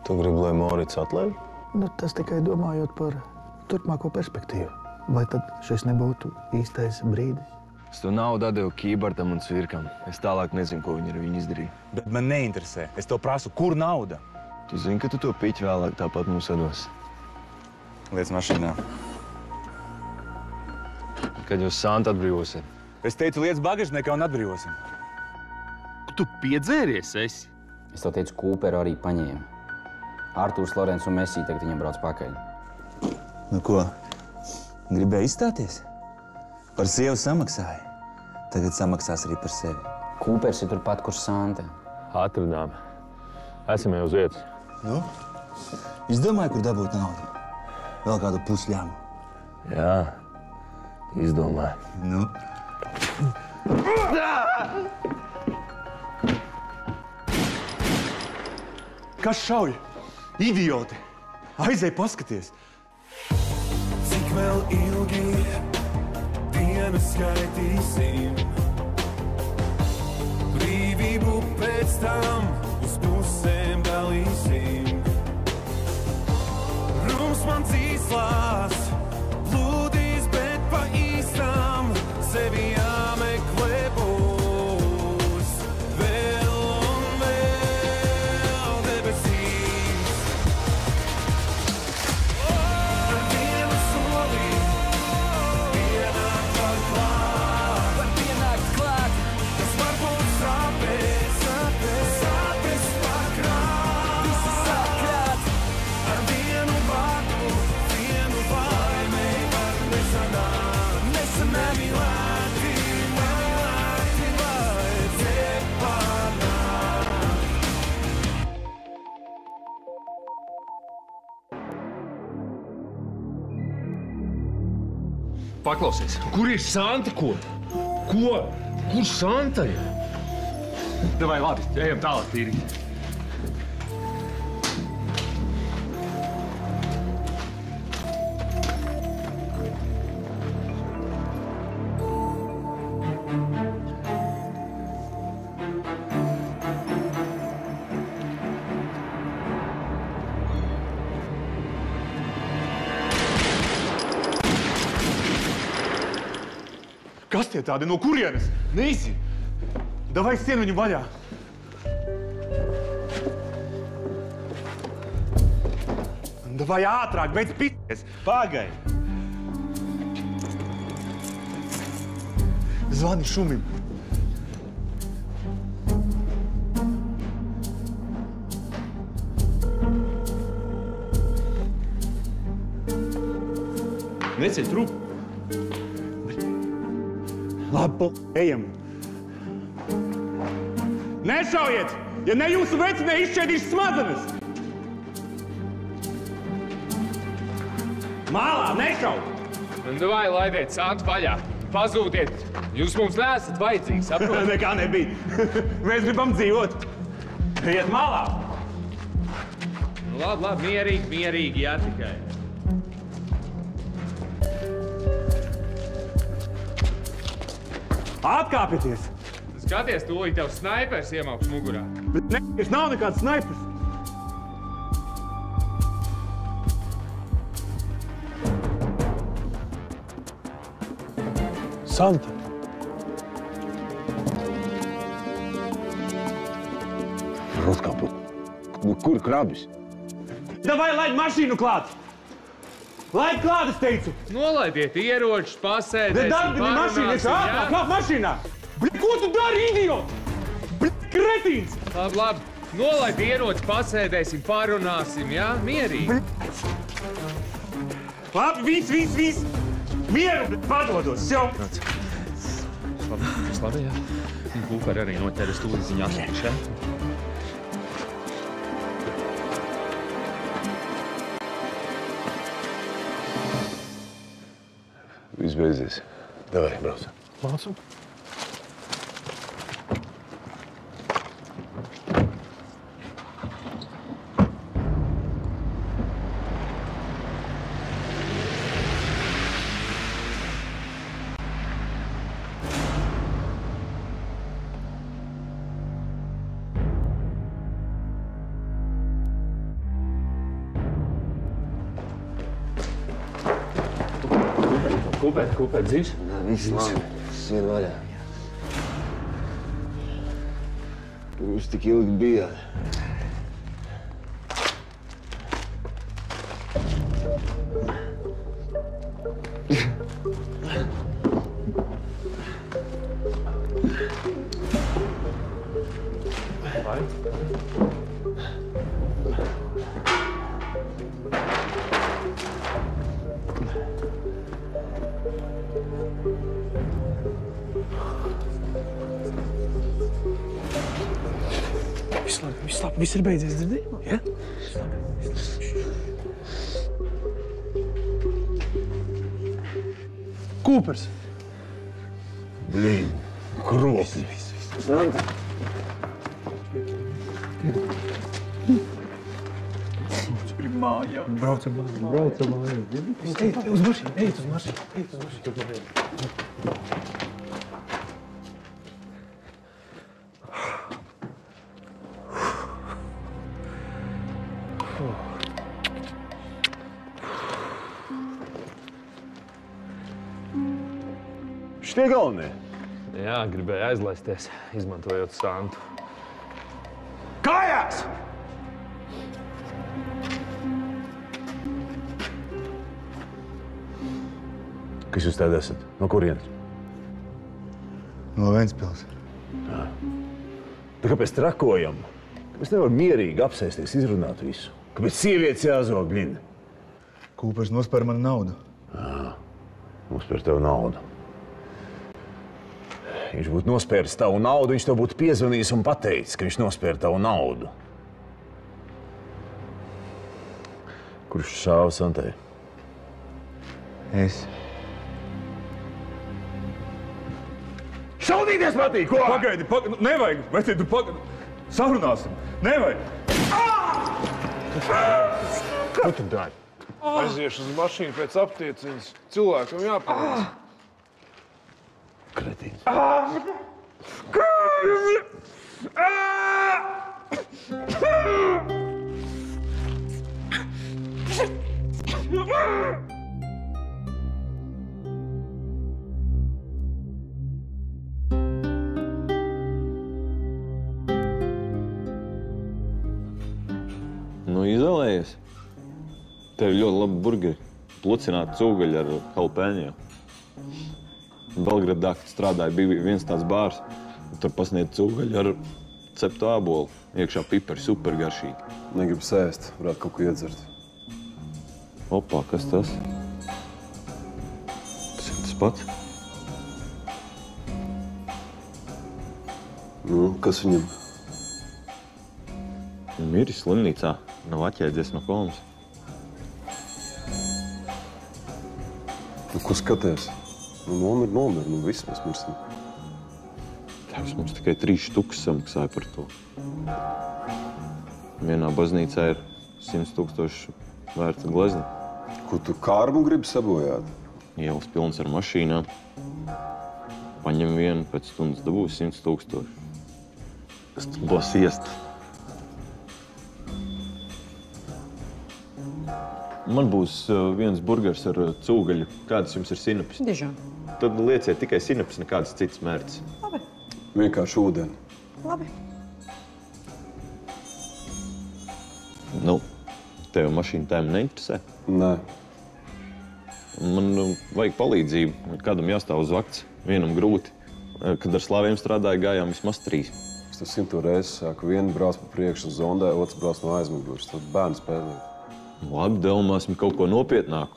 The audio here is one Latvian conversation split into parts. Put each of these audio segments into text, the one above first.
Tu gribi, lai Morits atlēj? Nu, tas tikai domājot par turpmāko perspektīvu. Vai tad šis nebūtu īstais brīdis? Es to naudu atdevu Kībartam un Cvirkam. Es tālāk nezinu, ko viņi ar viņu izdarīja. Bet man neinteresē. Es tev prasu, kur nauda? Tu zini, ka tu to piķi vēlāk tāpat mums atdos. Liec mašīnā. Kad jūs Santu atbrīvosiet? Es teicu, liec bagažniekā un atbrīvosim. Tu piedzēries esi? Es tev teicu, Kūperu arī paņēma. Artūrs, Lorents un Mesī tagad viņam brauc pakaļ. Nu ko, gribēji izstāties? Par sievu samaksāja. Tagad samaksās arī par sevi. Kūpers ir turpat, kur Santa. Atradām. Esam jau uz vietas. Nu? Izdomāji, kur dabūt naudu? Vēl kādu pusļāmu? Jā, izdomāju. Nu? Kas šauj? Idioti! Aizej paskaties! Cik vēl ilgi dienas skaitīsim? Brīvību pēc tam uz pusēm dalīsim. Rums man cīslās, plūdīs, bet pa īstam sevi jāmeklē būs. Vēl un vēl debesīs. Ar vienu soli pienākt var klāt. Var pienākt klāt. Tas varbūt sāpēs, sāpes pakrāt. Visi sakrāt. Ar vienu vārdu, vienu vaimei var nesanāt. Nesamīlēti, mīlēti vajadzēja panākt. Paklausies, kur ir Santa, ko? Ko? Kur Santa ir? Davai, labi, ejam tālāk tīrīt. Kas tie tādi? No kurienes? Nezinu. Davai sien viņu vaļā. Davai ātrāk, beidz pities. Pagai. Zvani šumim. Neceļ trupu. Labi, ejam. Nešaujiet! Ja ne jūsu vecinē izšķēdīšu smadzenes! Mālā, nešauj! Davai, laidiet Santu vaļā. Pazūdiet. Jūs mums neesat vajadzīgi, saprotat? Nekā nebija. Mēs gribam dzīvot. Iet malā! Labi, mierīgi, jā, tikai. Atkāpieties! Skaties, tūlīt tev snaipers iemauks mugurā. Bet ne, es nav nekāds snaipers. Santa! Rotkāput. Nu, kur krabis? Davai, laid mašīnu klāt! Laid klāt, es teicu! Nolaidiet ieročus, pasēdēsim, Darbini mašīnu, es ātrāk, klāt mašīnā! Bļi, ko tu dari, idiot? Bļi, kretīns! Labi. Nolaid ieročus, pasēdēsim, parunāsim, jā? Mierīgi. Labi, viss! Mieru, bļi, padodos, jau! Tas labi, jā. Kūperi arī noķeras tūlīt ziņā atlikšā. Viss beidzies. Davai, braucam. Braucam. Kūpēt, dzīves? Viss labi. Viss ir vaļā. Tur jūs tik ilgi bijāt. Viss ir beidzies, dzirdēji? Ja? Kūpers. Blīn, kropli. Braucam mājās. Ej uz mašīnu. Šitie galvenie? Jā, gribēju aizlaisties, izmantojot Santu. Kājās! Kas jūs tādi esat? No kurienes? No Ventspils. Tā kāpēc trakojam? Kāpēc nevar mierīgi apsēsties, izrunāt visu? Kāpēc sievietes jāzog, Glina? Kūpers nospēra manu naudu. Mums par tev naudu. Viņš būtu nospēris tavu naudu, viņš tev būtu piezvanījis un pateicis, ka viņš nospēra tavu naudu. Kurš šāva Santai? Es. Šaudīties patīk, ko? Pagaidi, nevajag, vai tu pagaidi, sarunāsim, nevajag. Ko tu dari? Aiziešu uz mašīnu pēc aptieciņas. Cilvēkam jāpalīdz. Kretīns. Nu, izolējies. Tev ir ļoti labi burgeri. Plucināti cūgaļi ar jalapēņiem. Belgradā, kad strādāja, bija viens tāds bārs. Tur pasniedz cūgaļi ar ceptu ābolu. Iekšā pipari, super garšīgi. Negribu sēst, varētu kaut ko iedzert. Opā, kas tas? Tas ir tas pats. Nu, kas viņam? Miris slimnīcā. Nav atjēdzies no komas. Nu, ko skaties? Nu, nomir, nu viss mēs mirsim. Tēvs mums tikai 3 štukas samaksāja par to. Vienā baznīcā ir 100 000 vērta glezna. Ko tu kārmu gribi sabojāt? Ielas pilns ar mašīnām. Paņem vienu, pēc stundas dabūs 100 000. Es tu būs iest. Man būs viens burgers ar cūgaļu. Kādas jums ir sinapis? Dižon. Tad lieciet tikai sinapis, nekādas citas mērķis. Labi. Vienkārši ūdeni. Labi. Nu, tev mašīna tēma neinteresē? Nē. Man vajag palīdzību. Kādam jāstāv uz vakts. Vienam grūti. Kad ar slāviem strādāju, gājām vismaz 3. Es tev 100 reizes saku, vienu brauc pa priekšu un zondē, otrs brauc no aizmugures. Tad bērni spēlē. Labi, domāsim kaut ko nopietnāku.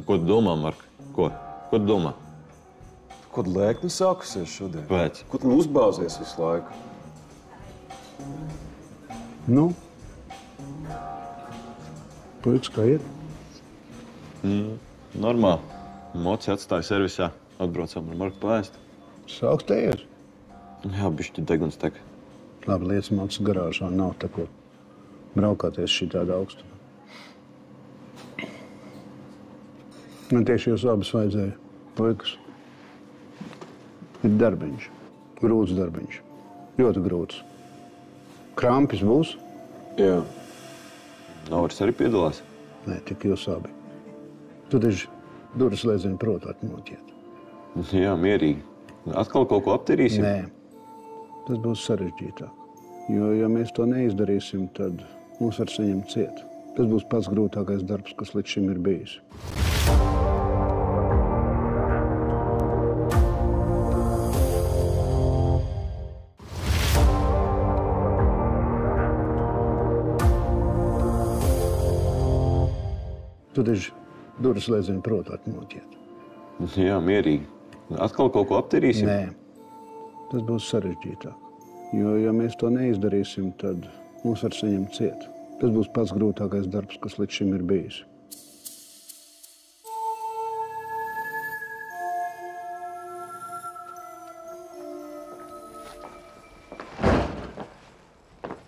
Ko tu domā, Mark? Ko? Ko tu domā? Ko tu lēkni sākusies šodien? Pēc? Ko tu uzbāzies visu laiku? Nu? Puikas, kā iet? Normāli. Moci atstāja servisā. Atbraucām ar Marku paēst. Sauks te ir. Jā, bišķi deguns tek. Labi, lietas maksas garāžā nav tā, ko braukāties šī tāda augstuma. Man tieši jūs abas vajadzēja, puikas. Ir darbiņš. Grūts darbiņš. Ļoti grūts. Krampis būs? Jā. Nauris arī piedalās? Nē, tik jūs abi. Tu taču Durvis, lai zinu, protu atmoķiet. Jā, mierīgi. Atkal kaut ko aptirīsim? Nē, tas būs sarežģītāk. Jo, ja mēs to neizdarīsim, tad mūs var saņemt ciet. Tas būs pats grūtākais darbs, kas līdz šim ir bijis. Tu taču Durvis, lai zinu, protu atmoķiet. Jā, mierīgi. Atkal kaut ko aptirīsim? Nē, tas būs sarežģītāk. Jo, ja mēs to neizdarīsim, tad mūs var saņemt ciet. Tas būs pats grūtākais darbs, kas līdz šim ir bijis.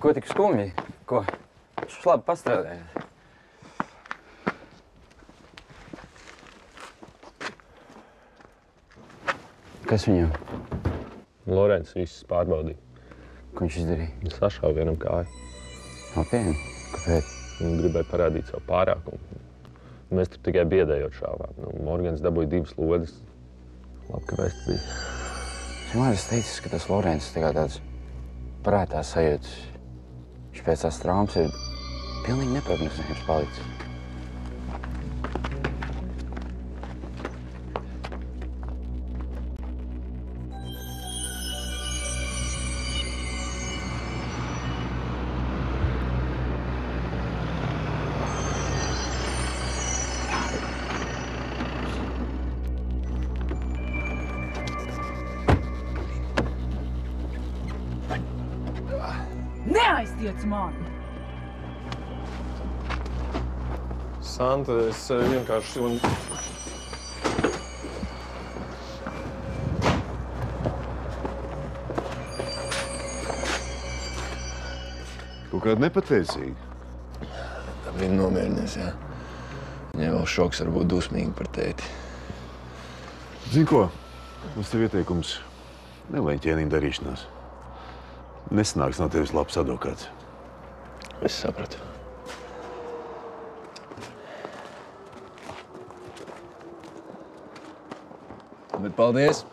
Ko tik skumji? Ko? Viņš labi pastrādāja. Kas viņam? Lorents viss pārbaudīja. Ko viņš izdarīja? Viņš sašāva vienam kāju. Nopietni? Kāpēc? Viņš gribēja parādīt savu pārākumu. Mēs tur tikai biedējot šāvām. Morgans dabūja 2 lodes. Labi, ka vēsti bija. Man ir teicis, ka tas Lorents tikai tāds prātā sajūtas. Viņš pēc tās traumas ir pilnīgi neprognozējams palicis. Neaiztiec mani! Santa, es vienkārši... Kaut kāda nepateicīga. Tā bija nomierinies, jā. Viņai vēl šoks var būt dusmīgi par tēti. Zini ko? Mums tev ieteikums neleņķēnīgi darīšanās. Nesanāks no tevis labs advokāts. Es sapratu. Bet paldies!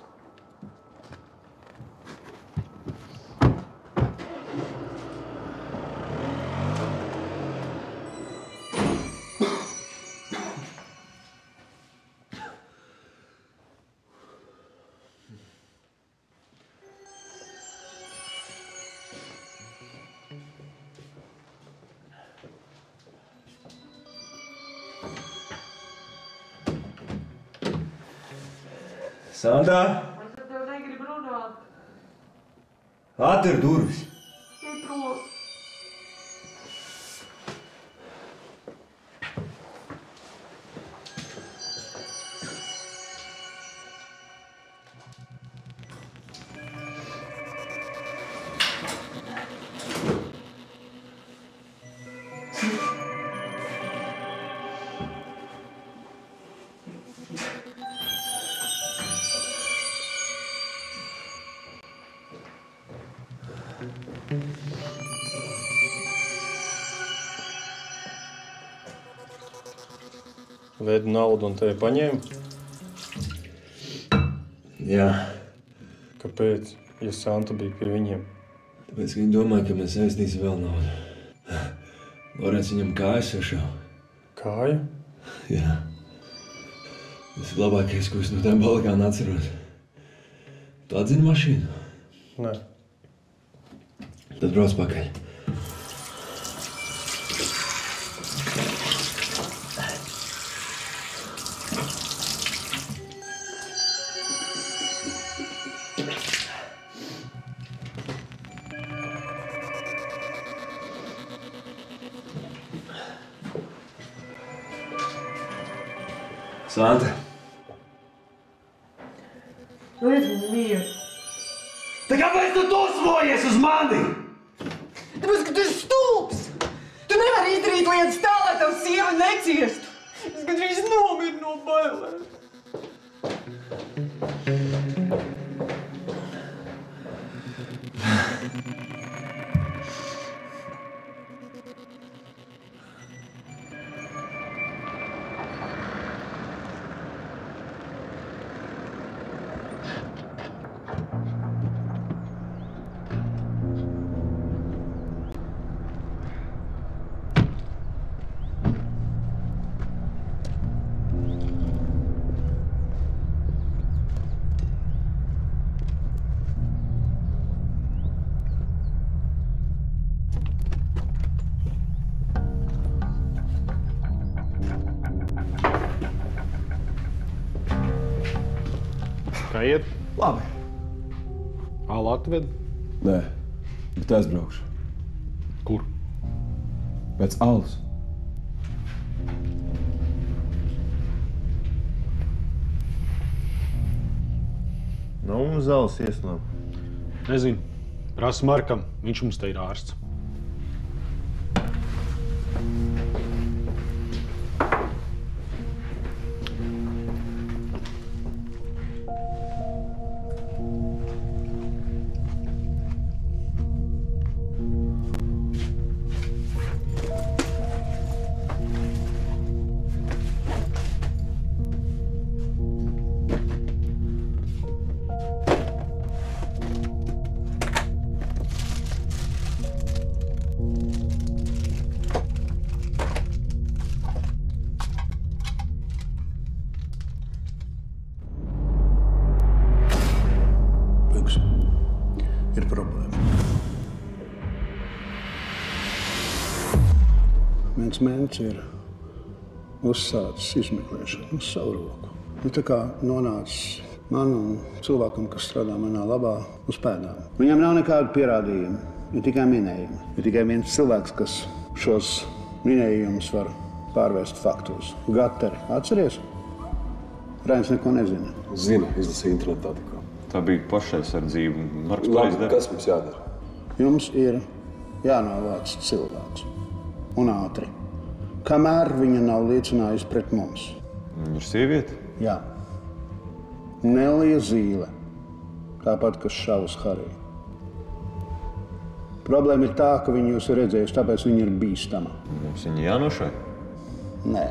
Santā, Es ar tevi negribu runāt. atver durvis. Ej prom. Vedi naudu un tevi paņēma? Jā. Kāpēc? Ja Santa bija pie viņiem. Tāpēc viņi domāja, ka mēs aiztīsim vēl naudu. Lorents viņam kājas sašāva. Kāja? Jā. Tas ir labākais, ko es no tām balagāna atceros. Tu atzini mašīnu? Nē. Tad brauc pakaļ. Santa. Liec man mieru. Tā kāpēc tu dusmojies uz mani? Tāpēc, ka tu esi stulbs! Tu nevari izdarīt lietas tā, lai tavu sieva neciestu! Es gandrīz nomiru no bailēm! Kā iet? Labi. Ālu atved? Nē, bet aizbraukšu. Kur? Pēc alus. Nav mums zāles ieslām. Nezinu. Prasa Markam. Viņš mums te ir ārsts. Ir problēma. Viens mens ir uzsācis izmeklēšanu uz savu roku. Tā kā nonācis man un cilvēkam, kas strādā manā labā, uz pēdām. Viņam nav nekādu pierādījumu, ir tikai minējumi. Ir tikai viens cilvēks, kas šos minējumus var pārvērst faktos. Gatari, atceries? Rainis neko nezina. Zinu, izlasīju internetā tikko. Tā bija pašaizsardzība. Marks Labi, kas mums jādara? Jums ir jānovāc cilvēks. Un ātri. Kamēr viņa nav liecinājusi pret mums. Viņa ir sieviete? Jā. Nelija Zīle. Tāpat, kas šaus Hariju. Problēma ir tā, ka viņa jūs ir redzējusi, tāpēc viņa ir bīstama. Mums viņa jānošai? Nē.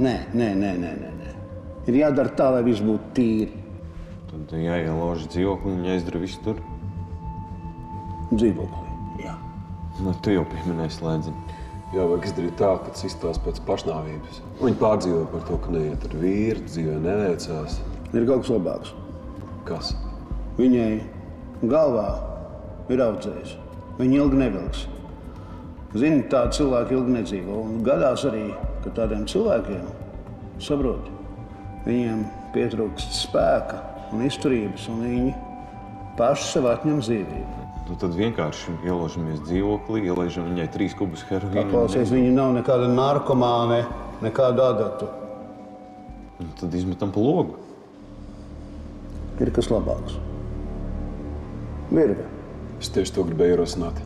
Nē. Ir jādara tā, lai viss būtu tīri. Tad jāielauž dzīvoklī un jāizdara visu tur? Dzīvoklī, jā. Nu, tu jau pieminēji slēdziņu. Jā, vajag izdarīt tā, ka tas izstās pēc pašnāvības. Viņi pārdzīvo par to, ka neiet ar vīru, dzīvē neveicās. Ir kaut kas labāks. Kas? Viņai galvā ir audzējis. Viņa ilgi nevilks. Zini, tādi cilvēki ilgi nedzīvo. Un gadās arī, ka tādiem cilvēkiem, saproti, viņiem pietrūkst spēka un izturības, un viņi paši sev atņem dzīvību. Nu, tad vienkārši ielaužamies dzīvoklī, ielaižam viņai 3 kubus heroīnu. Paklausies, viņa nav nekāda narkomāne, nekāda adatu. Un tad izmetam pa logu. Ir kas labāks. Virve. Es tieši to gribēju ierosināt.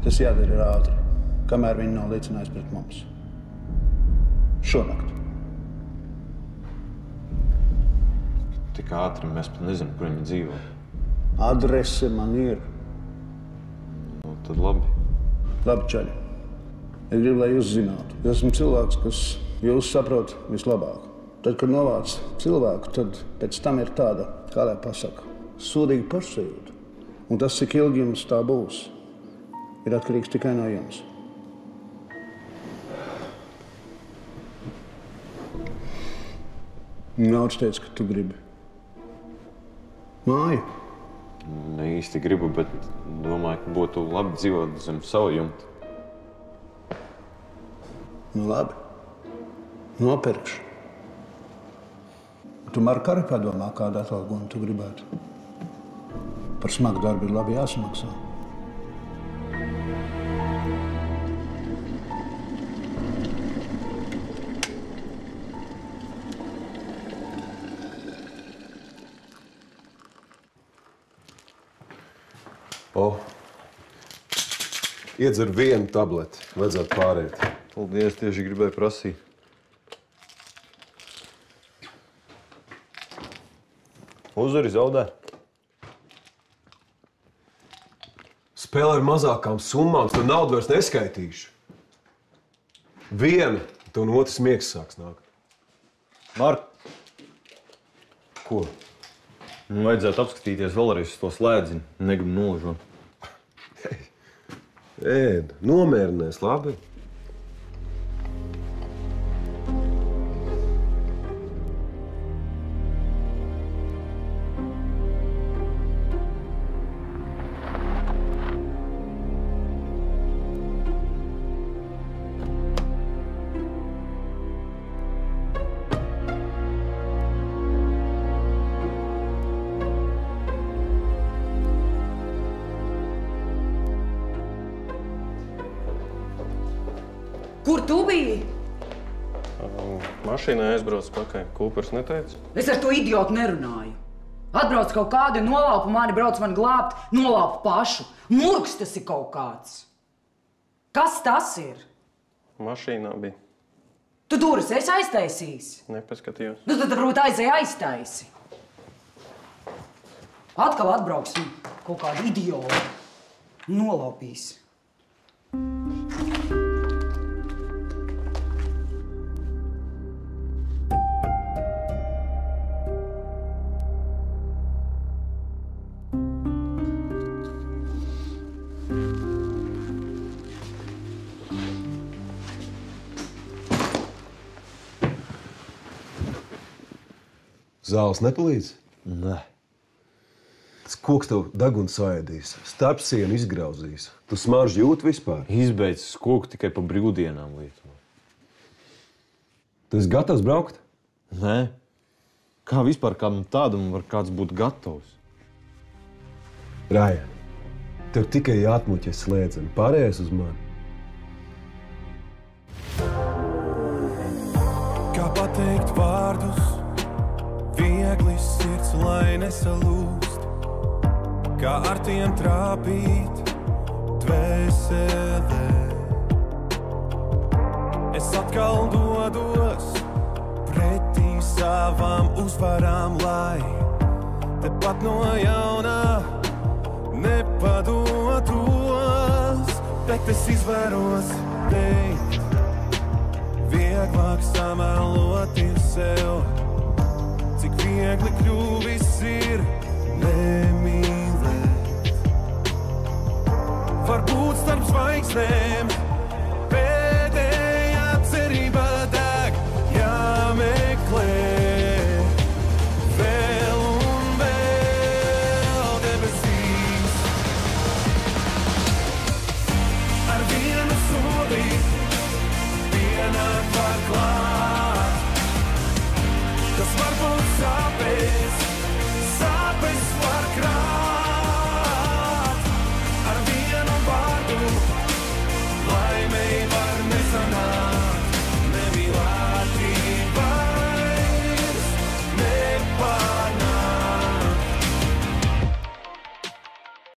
Tas jādara ir ātri, kamēr viņi nav liecinājusi pret mums. Šonakt. Tik ātri mēs pat nezinām, kur viņi dzīvo. Adrese man ir. Nu, tad labi. Labi, čaļi. Es gribu, lai jūs zinātu. Es esmu cilvēks, kas jūs saprot vislabāk. Tad, kad novāc cilvēku, tad pēc tam ir tāda, kā lai pasaka, sūdīga pašsajūta. Un tas, cik ilgi jums tā būs, ir atkarīgs tikai no jums. Nauds teica, ka tu gribi. Māju? Ne īsti gribu, bet domāju, ka būtu labi dzīvot zem savu jumtu. Nu labi. Nopirkšu. Tu Marku arī padomā, kādu atalgojumu tu gribētu. Par smagu darbu ir labi jāsamaksā. Iedzer vienu tableti. Vajadzētu pārēt. Paldies, tieši gribēju prasīt. Uzvari zaudē. Spēlē ar mazākām summām, tad naudu vairs neskaitīšu. Viena, un otrs miegs sāks nākt. Mark. Ko? Vajadzētu apskatīties vēlreiz uz to slēdziņu. Negribu noližot. Ēd, nomierinies, labi? Kur tu biji? Mašīnā aizbraucu pakaļ. Kūpers neteica? Es ar to idiotu nerunāju. Atbrauc kaut kādu, nolaupa mani, brauc mani glābt, nolaupa pašu. Murgs tas ir kaut kāds. Kas tas ir? Mašīnā bija. Tu durvis esi aiztaisījis? Nepaskatījos. Nu tad varbūt aizēja aiztaisi. Atkal atbrauksim kaut kādu idiotu. Nolaupīs. Zāles nepalīdz? Nē. Tas koks tev degunu saēdīs, starpsienu izgrauzīs. Tu smaržu jūti vispār? Izbeidz koku tikai pa brīvdienām lietot. Tu esi gatavs braukt? Nē. Kā vispār kādam tādam var kāds būt gatavs? Raja, tev tikai jāatmuķies slēdzeni, pārējais uz mani. Kā pateikt vārdus, viegli sirds, lai nesalūst, kā ar tiem trāpīt dvēselē. Es atkal dodos pretī savām uzvarām, lai tepat no jaunā nepadotos, bet es izvēros teikt, vieglāk sameloties sev. Cik viegli kļuvis ir nemīlēt. Varbūt starp zvaigznēm